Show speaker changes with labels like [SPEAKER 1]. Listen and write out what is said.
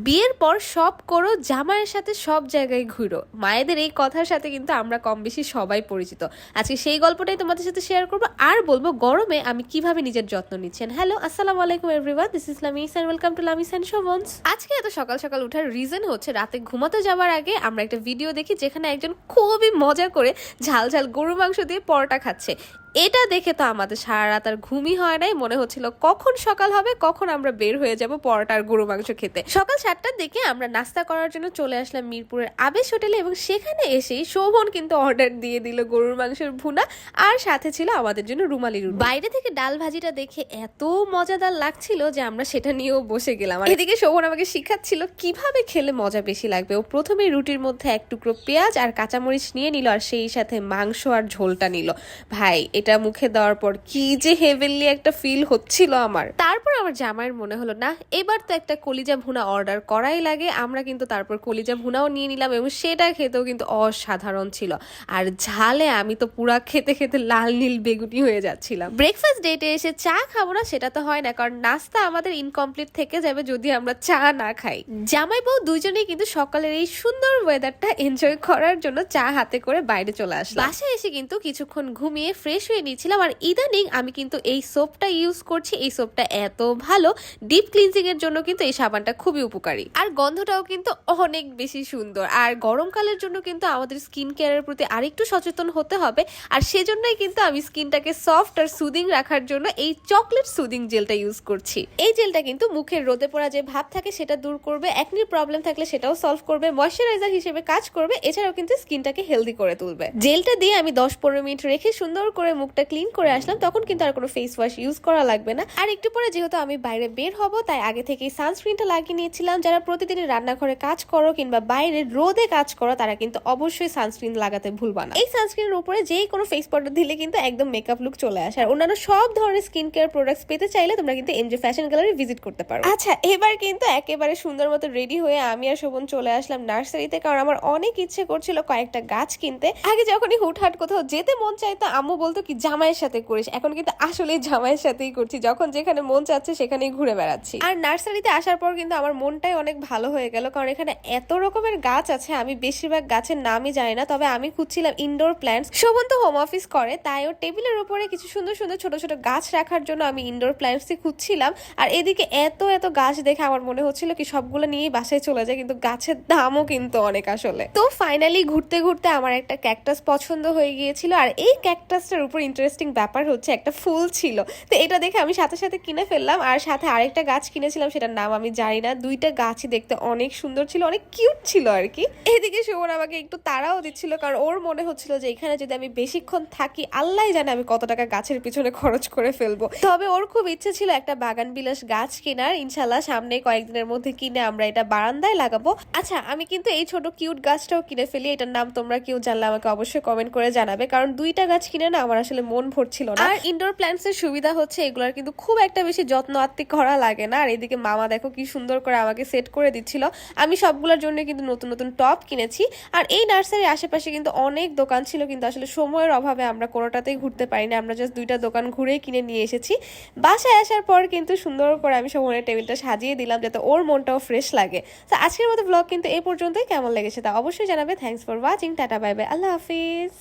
[SPEAKER 1] বিয়ের পর সব করো, জামাইয়ের সাথে সব জায়গায় ঘুরো। মায়েদের এই কথার সাথে কিন্তু আমরা কম বেশি সবাই পরিচিত। আজকে সেই গল্পটাই তোমাদের সাথে শেয়ার করবো, আর বলবো গরমে আমি কিভাবে নিজের যত্ন নিচ্ছেন। হ্যালো, আসসালামু আলাইকুম everyone, this is Lamis and welcome to Lamis and Shovon's. আজকে এত সকাল সকাল ওঠার রিজন হচ্ছে রাতে ঘুমাতে যাওয়ার আগে আমরা একটা ভিডিও দেখি যেখানে একজন খুবই মজা করে ঝাল ঝাল গরু মাংস দিয়ে পরোটা খাচ্ছে। এটা দেখে তো আমাদের সারা রাত আর ঘুমই হয় নাই, মনে হচ্ছিল কখন সকাল হবে, কখন আমরা বের হয়ে যাব পরোটা আর গরু মাংস খেতে। সকাল 7টার দিকে আমরা নাস্তা করার জন্য চলে আসলাম মিরপুরের আবেশ হোটেলে, এবং সেখানে এসেই শোভন কিন্তু অর্ডার দিয়ে দিল গরুর মাংসের ভুনা, আর সাথে ছিল আমাদের জন্য রুমালি রুটি। বাইরে থেকে ডাল ভাজিটা দেখে এত মজাদার লাগছিল যে আমরা সেটা নিয়েও বসে গেলাম। আর এদিকে শোভন আমাকে শিখাচ্ছিল কিভাবে খেলে মজা বেশি লাগবে। ও প্রথমে রুটির মধ্যে এক টুকরো পেঁয়াজ আর কাঁচামরিচ নিয়ে নিল, আর সেই সাথে মাংস আর ঝোলটা নিল। ভাই, এটা মুখে দেওয়ার পর কি যে হেভেনলি একটা ফিল হচ্ছিল আমার। তারপর আমার জামাইয়ের মনে হলো না, এবার তো একটা কলিজা ভুনা অর্ডার করাই লাগে। আমরা কিন্তু তারপর কলিজা ভুনাও নিয়ে নিলাম, এবং সেটা খেতেও কিন্তু অসাধারণ ছিল। আর ঝালে আমি তো পুরা খেতে খেতে লাল নীল বেগুনি হয়ে যাচ্ছিলাম। ব্রেকফাস্ট ডেটে এসে চা খাবো না সেটা তো হয় না, কারণ নাস্তা আমাদের ইনকমপ্লিট থেকে যাবে যদি আমরা চা না খাই। জামাই বউ দুইজনেই কিন্তু সকালের এই সুন্দর ওয়েদারটা এনজয় করার জন্য চা হাতে করে বাইরে চলে আসলাম। বাসায় এসে কিন্তু কিছুক্ষণ ঘুমিয়ে ফ্রেশ হয়ে নিচ্ছিলাম। আর ইদানিং আমি কিন্তু এই সোপটা ইউজ করছি। এই সোপটা এত ভালো, ডিপ ক্লিনজিং এর জন্য কিন্তু এই সাবানটা খুবই উপকারী, আর গন্ধটাও কিন্তু অনেক বেশি সুন্দর। আর গরমকালের জন্য কিন্তু আমাদের স্কিন কেয়ারের প্রতি আরেকটু সচেতন হতে হবে, আর সেজন্যই কিন্তু আমি স্কিনটাকে সফট আর সুদিং রাখার জন্য এই চকলেট সুদিং জেলটা ইউজ করছি। এই জেলটা কিন্তু মুখের রোদে পড়া যে ভাব থাকে সেটা দূর করবে, একনির প্রবলেম থাকলে সেটাও সলভ করবে, ময়শ্চারাইজার হিসেবে কাজ করবে, এছাড়াও কিন্তু স্কিনটাকে হেলদি করে তুলবে। জেলটা দিয়ে আমি 10-15 মিনিট রেখে সুন্দর করে মুখটা ক্লিন করে আসলাম, তখন কিন্তু আর কোনো ফেস ওয়াশ ইউজ করা লাগবে না। আর একটু পরে যেহেতু আমি বাইরে বের হব, তাই আগে থেকেই সানস্ক্রিনটা লাগিয়ে নিয়েছিলাম। যারা প্রতিদিন রান্নাঘরে কাজ করো কিংবা বাইরে রোদে কাজ করো, তারা কিন্তু অবশ্যই সানস্ক্রিন লাগাতে ভুলবা না। এই সানস্ক্রিনের উপরে যেই কোনো ফেস পাউডার দিলে কিন্তু একদম মেকআপ লুক চলে আসে। আর অন্যান্য সব ধরনের স্কিন কেয়ার প্রোডাক্টস পেতে চাইলে তোমরা কিন্তু এমজে ফ্যাশন গ্যালারি ভিজিট করতে পারো। আচ্ছা, এবার কিন্তু একেবারে সুন্দর মতো রেডি হয়ে আমি আর শোভন চলে আসলাম নার্সারিতে, কারণ আমার অনেক ইচ্ছে করছিল কয়েকটা গাছ কিনতে। আগে যখনই হুটহাট কোথাও যেতে মন চাইতো, আম্মু বলতো কি জামাইয়ের সাথে করিস। এখন কিন্তু আসলে জামাইয়ের সাথেই করছি, যখন যেখানে মন চাচ্ছে সেখানেই ঘুরে বেড়াচ্ছি। আর নার্সারিতে আসার পর কিন্তু আমার মনটাই অনেক ভালো হয়ে গেল, কারণ এখানে এত রকমের গাছ আছে। আমি বেশিরভাগ গাছের নামই জানি না, তবে আমি খুঁজছিলাম ইনডোর প্ল্যান্টস। শোভন তো হোম অফিস করে, তাই ওর টেবিলের উপরে কিছু সুন্দর সুন্দর ছোট ছোট গাছ রাখার জন্য আমি ইনডোর প্ল্যান্টসই খুঁজছিলাম। আর এদিকে এত এত গাছ দেখে আমার মনে হচ্ছিল কি সবগুলো নিয়েই বাসায় চলে যায়, কিন্তু গাছের দামও কিন্তু অনেক আসলে। তো ফাইনালি ঘুরতে ঘুরতে আমার একটা ক্যাকটাস পছন্দ হয়ে গিয়েছিল, আর এই ক্যাকটাসটার উপর ইন্টারেস্টিং ব্যাপার হচ্ছে একটা ফুল ছিল। তো এটা দেখে আমি সাথে সাথে কিনে ফেললাম, আর সাথে আরেকটা গাছ কিনেছিলাম, সেটার নাম আমি জানি না। দুইটা গাছই দেখতে অনেক সুন্দর ছিল, অনেক কিউট ছিল আর কি। এদিকে শোভন আমাকে একটু তাড়াও দিচ্ছিল, কারণ ওর মনে হচ্ছিল যে এখানে যদি আমি বেশিক্ষণ থাকি, আল্লাহ জানে আমি কত টাকা গাছের পিছনে খরচ করে ফেলবো। তবে ওর খুব ইচ্ছে ছিল একটা বাগান বিলাস গাছ কেনার। ইনশাল্লাহ সামনে কয়েকদিনের মধ্যে কিনে আমরা এটা বারান্দায় লাগাবো। আচ্ছা, আমি কিন্তু এই ছোট কিউট গাছটাও কিনে ফেলি। এটার নাম তোমরা কেউ জানলে আমাকে অবশ্যই কমেন্ট করে জানাবে, কারণ দুইটা গাছ কিনে না আমার আসলে মন ভরছিল না। আর ইনডোর প্ল্যান্টস এর সুবিধা হচ্ছে এগুলোর কিন্তু খুব একটা বেশি যত্ন আত্তি করা লাগে না। আর এদিকে মামা দেখো কি সুন্দর করে আমাকে সেট করে দিচ্ছিল। আমি সবগুলোর জন্য কিন্তু নতুন নতুন টপ কিনেছি। আর এই নার্সারির আশেপাশে কিন্তু অনেক দোকান ছিল, কিন্তু আসলে সময়ের অভাবে আমরা কোনোটাতেই ঘুরতে পারিনি। আমরা জাস্ট দুইটা দোকান ঘুরেই কিনে নিয়ে এসেছি। বাসায় আসার পর কিন্তু সুন্দর করে আমি শোভনের টেবিলটা সাজিয়ে দিলাম, যাতে ওর মনটাও ফ্রেশ লাগে। তো আজকের মতো ব্লগ কিন্তু এই পর্যন্তই। কেমন লেগেছে তা অবশ্যই জানাবে। Thanks for watching. Tata, bye bye, Allah Hafiz.